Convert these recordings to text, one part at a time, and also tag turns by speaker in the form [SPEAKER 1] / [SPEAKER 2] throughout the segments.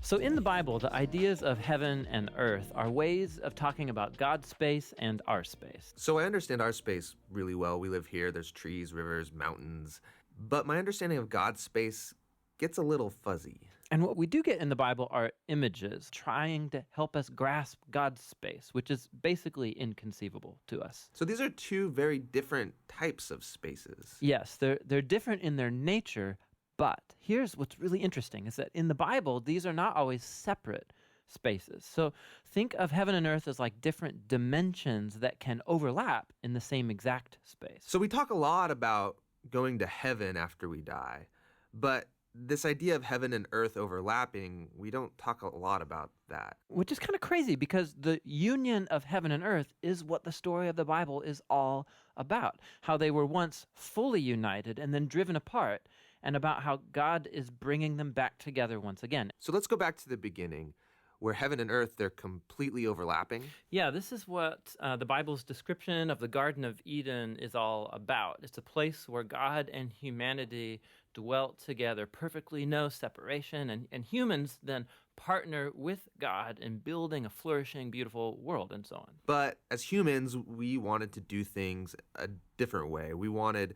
[SPEAKER 1] So in the Bible, the ideas of heaven and earth are ways of talking about God's space and our space.
[SPEAKER 2] So I understand our space really well. We live here. There's trees, rivers, mountains. But my understanding of God's space gets a little fuzzy.
[SPEAKER 1] And what we do get in the Bible are images trying to help us grasp God's space, which is basically inconceivable to us.
[SPEAKER 2] So these are two very different types of spaces.
[SPEAKER 1] Yes, they're different in their nature, but here's what's really interesting is that in the Bible, these are not always separate spaces. So think of heaven and earth as like different dimensions that can overlap in the same exact space.
[SPEAKER 2] So we talk a lot about going to heaven after we die, but this idea of heaven and earth overlapping, we don't talk a lot about that.
[SPEAKER 1] Which is kind of crazy because the union of heaven and earth is what the story of the Bible is all about. How they were once fully united and then driven apart, and about how God is bringing them back together once again.
[SPEAKER 2] So let's go back to the beginning, where heaven and earth, they're completely overlapping.
[SPEAKER 1] Yeah, this is what the Bible's description of the Garden of Eden is all about. It's a place where God and humanity dwelt together perfectly, no separation, and humans then partner with God in building a flourishing, beautiful world and so on.
[SPEAKER 2] But as humans, we wanted to do things a different way. We wanted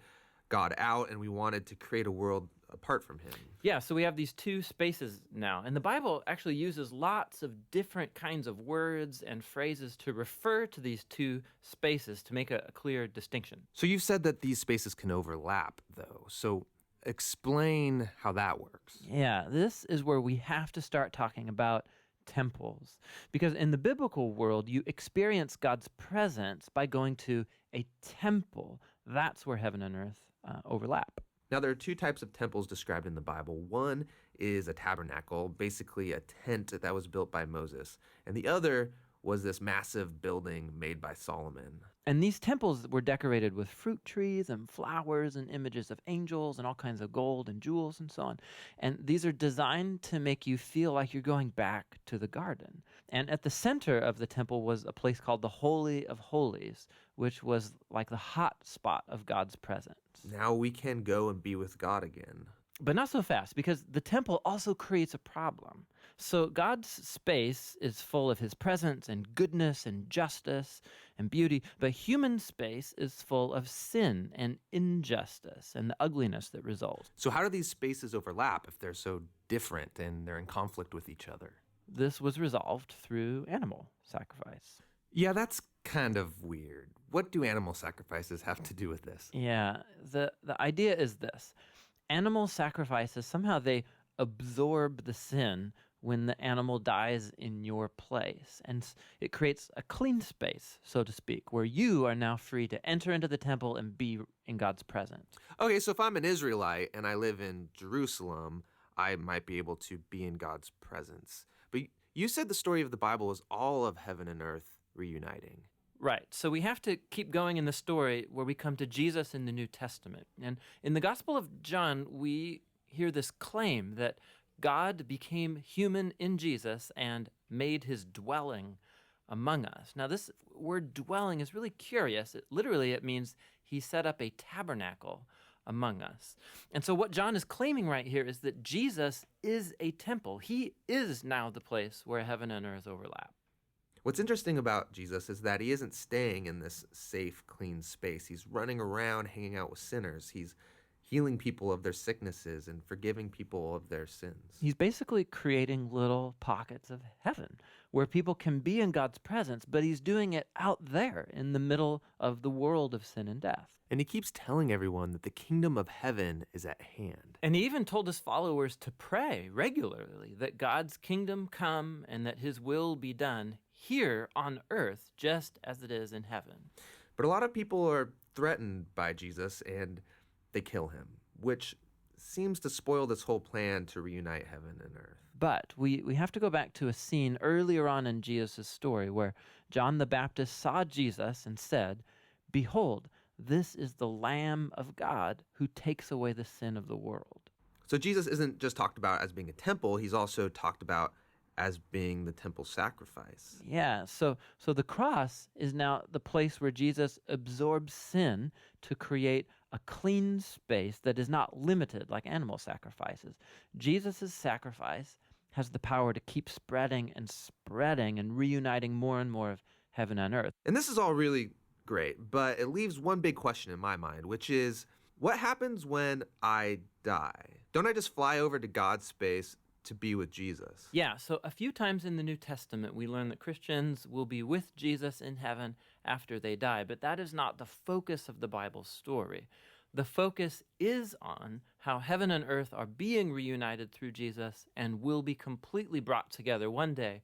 [SPEAKER 2] God out, and we wanted to create a world apart from him.
[SPEAKER 1] Yeah, so we have these two spaces now. And the Bible actually uses lots of different kinds of words and phrases to refer to these two spaces to make a clear distinction.
[SPEAKER 2] So you've said that these spaces can overlap, though. So explain how that works.
[SPEAKER 1] Yeah, this is where we have to start talking about temples. Because in the biblical world, you experience God's presence by going to a temple. That's where heaven and earth overlap.
[SPEAKER 2] Now, there are two types of temples described in the Bible. One is a tabernacle, basically a tent that was built by Moses. And the other was this massive building made by Solomon.
[SPEAKER 1] And these temples were decorated with fruit trees and flowers and images of angels and all kinds of gold and jewels and so on. And these are designed to make you feel like you're going back to the garden. And at the center of the temple was a place called the Holy of Holies, which was like the hot spot of God's presence.
[SPEAKER 2] Now we can go and be with God again.
[SPEAKER 1] But not so fast, because the temple also creates a problem. So God's space is full of his presence and goodness and justice and beauty, but human space is full of sin and injustice and the ugliness that results.
[SPEAKER 2] So how do these spaces overlap if they're so different and they're in conflict with each other?
[SPEAKER 1] This was resolved through animal sacrifice.
[SPEAKER 2] Yeah, that's kind of weird. What do animal sacrifices have to do with this?
[SPEAKER 1] Yeah, the idea is this. Animal sacrifices, somehow they absorb the sin when the animal dies in your place. And it creates a clean space, so to speak, where you are now free to enter into the temple and be in God's presence.
[SPEAKER 2] Okay, so if I'm an Israelite and I live in Jerusalem, I might be able to be in God's presence. But you said the story of the Bible is all of heaven and earth reuniting.
[SPEAKER 1] Right. So we have to keep going in the story where we come to Jesus in the New Testament. And in the Gospel of John, we hear this claim that God became human in Jesus and made his dwelling among us. Now, this word dwelling is really curious. It means he set up a tabernacle among us. And so what John is claiming right here is that Jesus is a temple. He is now the place where heaven and earth overlap.
[SPEAKER 2] What's interesting about Jesus is that he isn't staying in this safe, clean space. He's running around hanging out with sinners. He's healing people of their sicknesses and forgiving people of their sins.
[SPEAKER 1] He's basically creating little pockets of heaven where people can be in God's presence, but he's doing it out there in the middle of the world of sin and death.
[SPEAKER 2] And he keeps telling everyone that the kingdom of heaven is at hand.
[SPEAKER 1] And he even told his followers to pray regularly that God's kingdom come and that his will be done here on earth just as it is in heaven.
[SPEAKER 2] But a lot of people are threatened by Jesus and they kill him, which seems to spoil this whole plan to reunite heaven and earth.
[SPEAKER 1] But we have to go back to a scene earlier on in Jesus' story where John the Baptist saw Jesus and said, "Behold, this is the Lamb of God who takes away the sin of the world."
[SPEAKER 2] So Jesus isn't just talked about as being a temple, he's also talked about as being the temple sacrifice.
[SPEAKER 1] Yeah, so the cross is now the place where Jesus absorbs sin to create a clean space that is not limited like animal sacrifices. Jesus' sacrifice has the power to keep spreading and reuniting more and more of heaven and earth.
[SPEAKER 2] And this is all really great, but it leaves one big question in my mind, which is, what happens when I die? Don't I just fly over to God's space to be with Jesus?
[SPEAKER 1] Yeah, so a few times in the New Testament, we learn that Christians will be with Jesus in heaven after they die, but that is not the focus of the Bible story. The focus is on how heaven and earth are being reunited through Jesus and will be completely brought together one day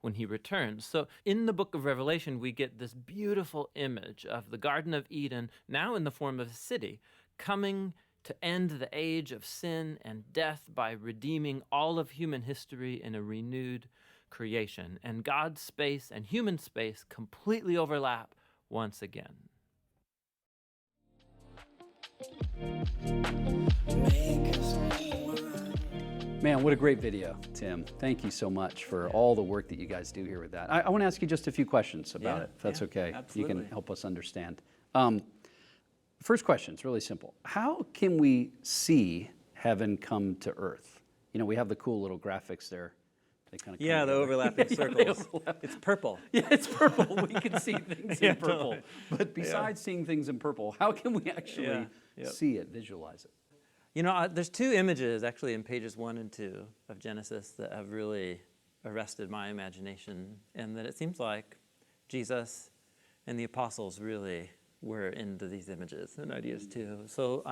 [SPEAKER 1] when he returns. So in the book of Revelation, we get this beautiful image of the Garden of Eden, now in the form of a city, coming to end the age of sin and death by redeeming all of human history in a renewed creation. And God's space and human space completely overlap once again.
[SPEAKER 3] Man, what a great video, Tim. Thank you so much for all the work that you guys do here with that. I want to ask you just a few questions about it, if that's okay.
[SPEAKER 1] Absolutely.
[SPEAKER 3] You can help us understand. First question is really simple. How can we see heaven come to earth? You know, we have the cool little graphics there. They kind of
[SPEAKER 4] the overlapping circles. It's purple.
[SPEAKER 3] Yeah, it's purple. We can see things
[SPEAKER 4] Yeah,
[SPEAKER 3] in purple.
[SPEAKER 4] totally.
[SPEAKER 3] But besides seeing things in purple, how can we actually see it, visualize it?
[SPEAKER 4] You know, there's two images actually in pages 1 and 2 of Genesis that have really arrested my imagination, and that it seems like Jesus and the apostles really were into these images and ideas too. So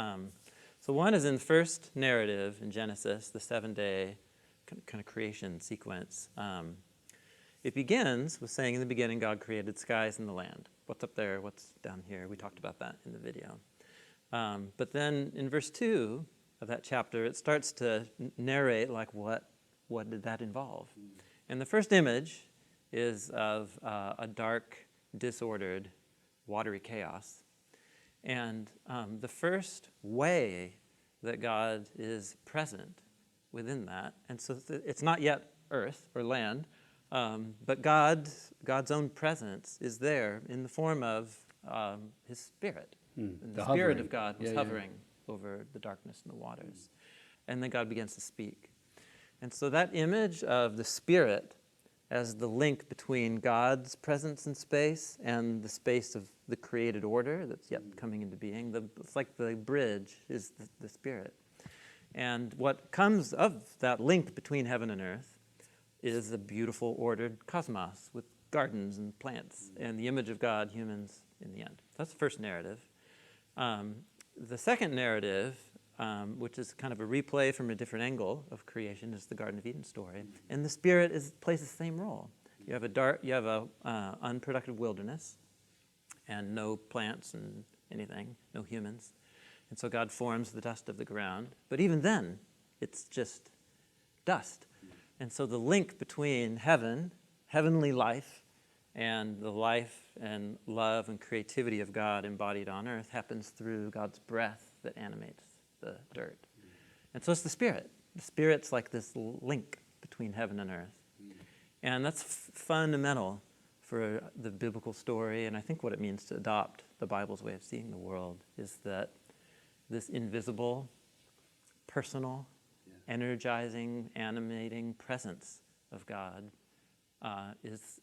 [SPEAKER 4] one is in the first narrative in Genesis, the 7-day kind of creation sequence. It begins with saying, in the beginning, God created skies and the land. What's up there? What's down here? We talked about that in the video. But then in verse 2 of that chapter, it starts to narrate like what did that involve? And the first image is of a dark, disordered, watery chaos. And the first way that God is present within that, and so it's not yet earth or land, but God's own presence is there in the form of his Spirit. And the Spirit of God was hovering over the darkness and the waters. And then God begins to speak. And so that image of the Spirit as the link between God's presence in space and the space of the created order that's yet coming into being, it's like the bridge is the Spirit. And what comes of that link between heaven and earth is a beautiful ordered cosmos with gardens and plants and the image of God, humans in the end. That's the first narrative. The second narrative, which is kind of a replay from a different angle of creation, is the Garden of Eden story, and the Spirit plays the same role. You have a unproductive wilderness, and no plants and anything, no humans, and so God forms the dust of the ground. But even then, it's just dust, and so the link between heavenly life, and the life and love and creativity of God embodied on earth happens through God's breath that animates the dirt. And so it's the Spirit. The Spirit's like this link between heaven and earth. And that's fundamental for the biblical story, and I think what it means to adopt the Bible's way of seeing the world is that this invisible, personal, energizing, animating presence of God is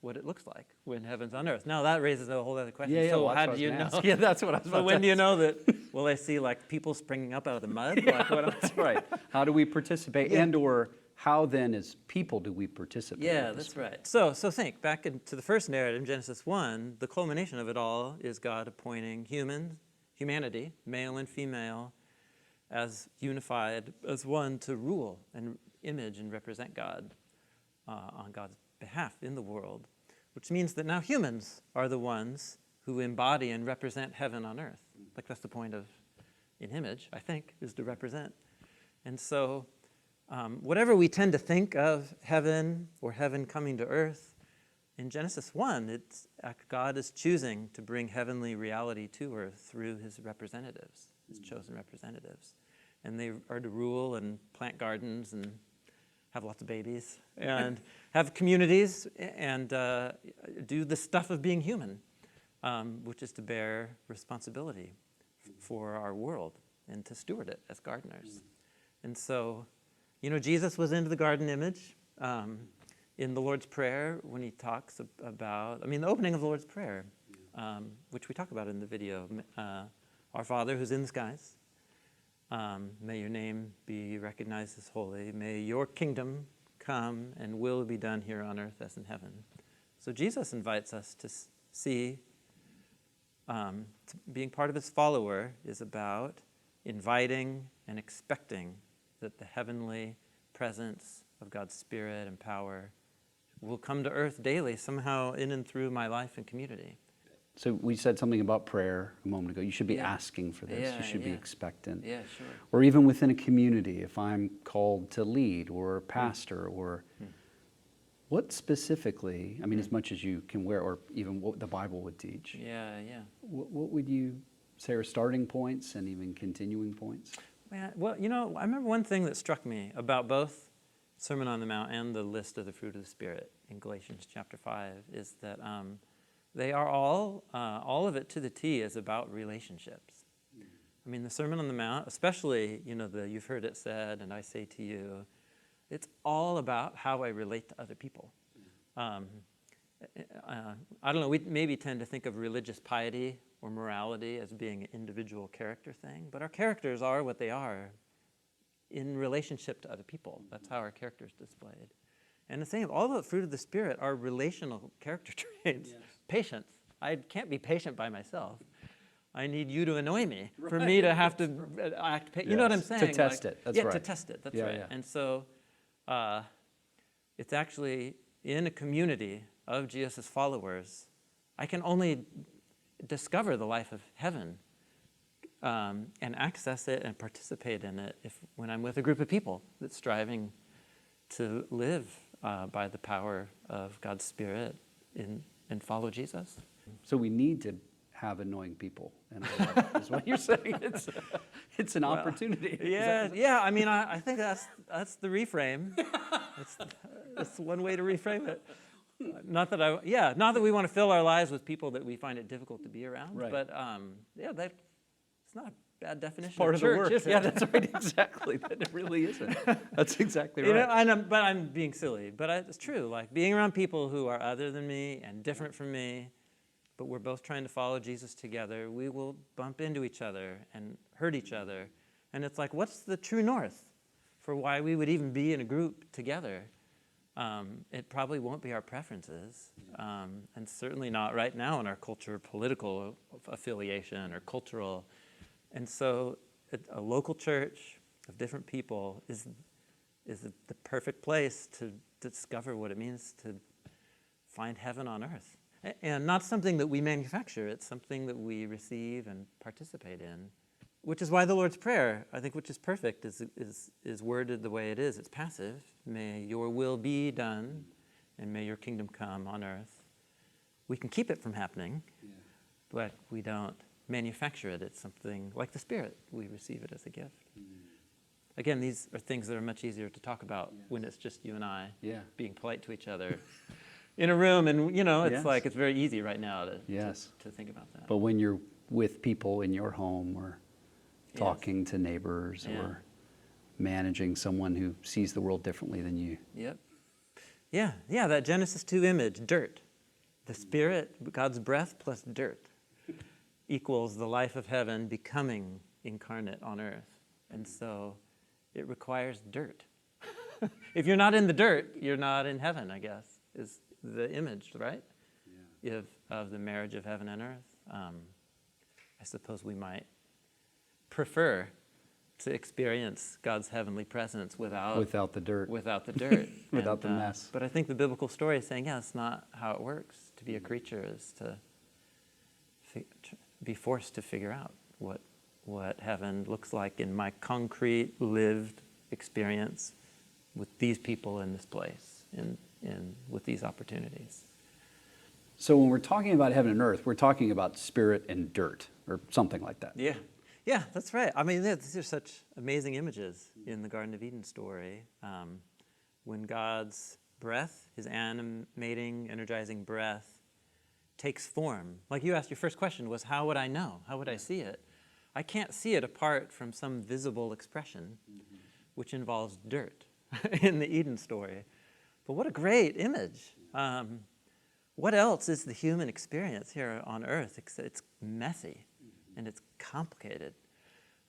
[SPEAKER 4] what it looks like when heaven's on earth. Now that raises a whole other question. So how do you know?
[SPEAKER 3] Yeah, that's what I was about
[SPEAKER 4] So
[SPEAKER 3] to
[SPEAKER 4] when do you
[SPEAKER 3] ask.
[SPEAKER 4] know that? Will I see like people springing up out of the mud? Like,
[SPEAKER 3] That's right. How do we participate, and or how then as people do we participate?
[SPEAKER 4] Yeah,
[SPEAKER 3] in this?
[SPEAKER 4] that's right. So think back into the first narrative, Genesis 1, the culmination of it all is God appointing humanity, male and female, as unified as one to rule and image and represent God on God's behalf in the world, which means that now humans are the ones who embody and represent heaven on earth. Like that's the point of an image, I think, is to represent. And so whatever we tend to think of heaven or heaven coming to earth, in Genesis 1, it's God is choosing to bring heavenly reality to earth through his representatives, his chosen representatives. And they are to rule and plant gardens and have lots of babies, and have communities, and do the stuff of being human, which is to bear responsibility for our world and to steward it as gardeners. And so, Jesus was into the garden image in the Lord's Prayer when he talks about, the opening of the Lord's Prayer, which we talk about in the video. Our Father who's in the skies, may your name be recognized as holy. May your kingdom come and will be done here on earth as in heaven. So Jesus invites us to see being part of his follower is about inviting and expecting that the heavenly presence of God's Spirit and power will come to earth daily, somehow in and through my life and community.
[SPEAKER 3] So we said something about prayer a moment ago. You should be asking for this.
[SPEAKER 4] Yeah,
[SPEAKER 3] you should be
[SPEAKER 4] yeah.
[SPEAKER 3] expectant.
[SPEAKER 4] Yeah, sure.
[SPEAKER 3] Or even within a community, if I'm called to lead or pastor or what specifically, as much as you can wear, or even what the Bible would teach.
[SPEAKER 4] Yeah.
[SPEAKER 3] What would you say are starting points and even continuing points?
[SPEAKER 4] Well, I remember one thing that struck me about both Sermon on the Mount and the list of the fruit of the Spirit in Galatians chapter 5 is that they are all of it to the T is about relationships. The Sermon on the Mount, especially, you've heard it said, and I say to you, it's all about how I relate to other people. I don't know, we maybe tend to think of religious piety or morality as being an individual character thing, but our characters are what they are in relationship to other people. That's how our character is displayed. And the same, all the fruit of the Spirit are relational character traits. Yes. Patience. I can't be patient by myself. I need you to annoy me for me to have to act patient. You know what I'm saying?
[SPEAKER 3] To test it. That's right.
[SPEAKER 4] To test it. That's right.
[SPEAKER 3] Yeah.
[SPEAKER 4] And so it's actually in a community of Jesus' followers, I can only discover the life of heaven and access it and participate in it when I'm with a group of people that's striving to live by the power of God's Spirit and follow Jesus.
[SPEAKER 3] So we need to have annoying people in our life, is what you're saying. It's an opportunity.
[SPEAKER 4] Yeah. I think that's the reframe. That's one way to reframe it. Not that we want to fill our lives with people that we find it difficult to be around,
[SPEAKER 3] right.
[SPEAKER 4] But it's not a bad definition.
[SPEAKER 3] It's part
[SPEAKER 4] of
[SPEAKER 3] the
[SPEAKER 4] church,
[SPEAKER 3] work.
[SPEAKER 4] Is it?
[SPEAKER 3] Yeah, that's right. Exactly. That it really isn't. That's exactly right.
[SPEAKER 4] But I'm being silly. But it's true. Like being around people who are other than me and different from me, but we're both trying to follow Jesus together. We will bump into each other and hurt each other, and it's like, what's the true north for why we would even be in a group together? It probably won't be our preferences, and certainly not right now in our culture, political affiliation or cultural. And so a local church of different people is the perfect place to discover what it means to find heaven on earth. And not something that we manufacture, it's something that we receive and participate in. Which is why the Lord's Prayer, I think, which is perfect, is worded the way it is. It's passive. May your will be done, and may your kingdom come on earth. We can keep it from happening, but we don't manufacture it. It's something like the Spirit. We receive it as a gift. Again, these are things that are much easier to talk about when it's just you and I being polite to each other in a room. And, it's like it's very easy right now to think about that.
[SPEAKER 3] But when you're with people in your home or talking to neighbors or managing someone who sees the world differently than you.
[SPEAKER 4] Yep. Yeah, that Genesis 2 image, dirt. The Spirit, God's breath plus dirt equals the life of heaven becoming incarnate on earth. And so it requires dirt. If you're not in the dirt, you're not in heaven, I guess, is the image, right? Yeah. Of the marriage of heaven and earth. I suppose we might prefer to experience God's heavenly presence without
[SPEAKER 3] the dirt.
[SPEAKER 4] Without the dirt.
[SPEAKER 3] Without the mess.
[SPEAKER 4] But I think the biblical story is saying, it's not how it works. To be a creature is to be forced to figure out what heaven looks like in my concrete, lived experience with these people in this place, and with these opportunities.
[SPEAKER 3] So when we're talking about heaven and earth, we're talking about spirit and dirt, or something like that.
[SPEAKER 4] Yeah, that's right. These are such amazing images in the Garden of Eden story. when God's breath, his animating, energizing breath, takes form. Like you asked, your first question was, how would I know? How would I see it? I can't see it apart from some visible expression, which involves dirt in the Eden story. But what a great image. What else is the human experience here on earth? It's messy and it's complicated.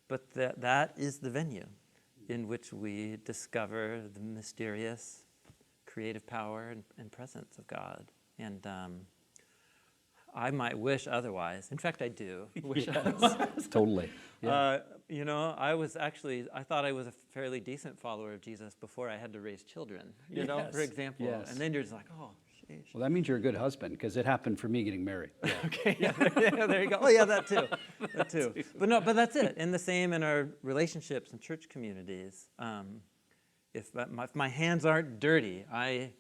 [SPEAKER 4] But that is the venue in which we discover the mysterious creative power and presence of God. And I might wish otherwise. In fact, I do wish otherwise.
[SPEAKER 3] Totally. Yeah.
[SPEAKER 4] I thought I was a fairly decent follower of Jesus before I had to raise children, for example.
[SPEAKER 3] Yes.
[SPEAKER 4] And then you're just like, oh, sheesh.
[SPEAKER 3] Well, that means you're a good husband, because it happened for me getting married.
[SPEAKER 4] Okay, there you go. Oh, yeah, that too. That too. But that's it. And the same in our relationships and church communities. If my hands aren't dirty, I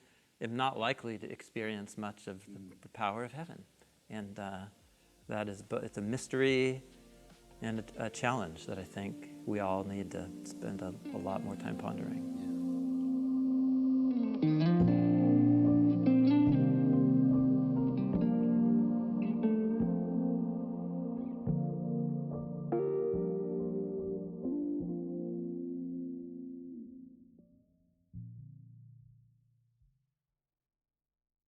[SPEAKER 4] am not likely to experience much of the power of heaven. And it's a mystery and a challenge that I think we all need to spend a lot more time pondering.